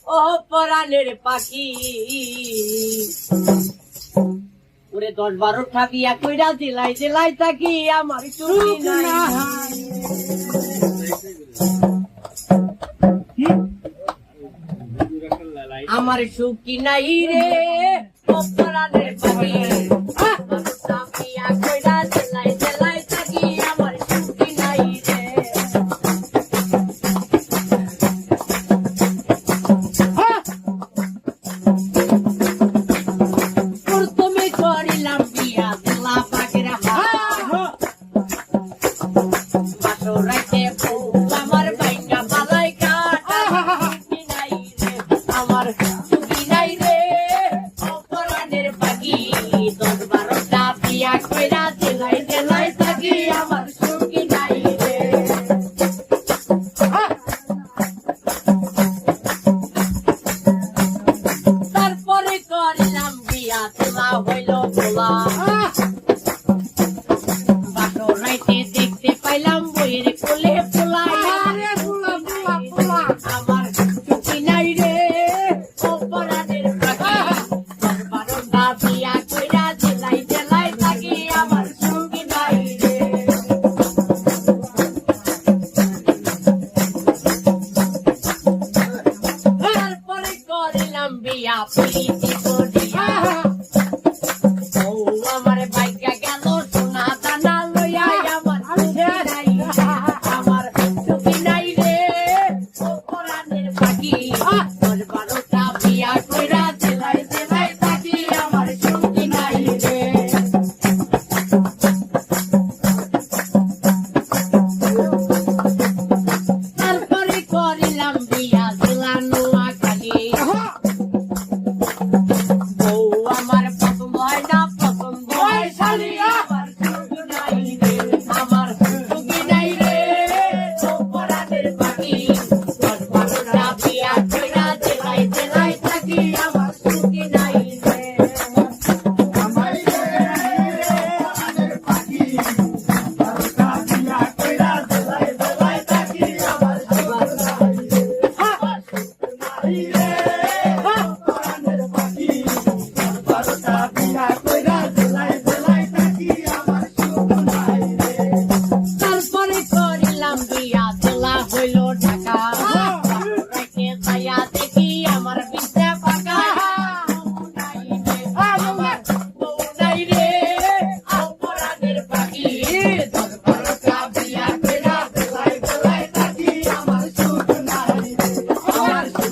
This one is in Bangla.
ও পরাণের পাখি ওরে 10-12টা বিয়া কইরা জেলায় জেলায় থাকি আমার সুখী নাই আমার সুখী নাই রে ও পরাণের পাখি বিয়া কইরা জেলায় জেলায় থাকি আমার সুখী নাই রে তুমি করিলাম বিয়া জেলা পাখির বাসরাইতে আমার বাইঙ্গা পালাই কাটা নাই রে আমার সুখী নাই রে অপরাধের পাখি 10-12টা বিয়া কইরা জেলায় জেলায় থাকি আমার সুখী নাই রে তারপরে করিলাম বিয়া তোলা হইল তোলা বাসরাইতে দেখতে পাইলাম বইয়ের কোলে পোলা আমার সুখী নাই রে অপরাধের পাখি 10-12টা বিয়া কইরা জেলায় জেলায় থাকি আমার সুখী নাই রে তারপরে করিলাম বিয়া পুলিশি করিয়া ও আমার বাইকা গেল সোনা দানা লইয়া আমার সুখী নাই আমার সুখী নাই রে অপরাধের পাখি 10-12টা বিয়া কইরা জেলায় জেলায় থাকি আমার সুখী নাই রে তারপরে করিলাম বিয়া জেলা নোয়াখালী বউ আমার পছন্দ হয় না পছন্দ হয় শালি আমার সুখী নাই রে আমার সুখী নাই রে অপরাধের পাখি 10-12টা বিয়া কইরা জেলায় জেলায় থাকি আমার সুখী নাই রে তারপরে করিলাম বিয়া জেলা হইল ঢাকা রেখে যাইয়া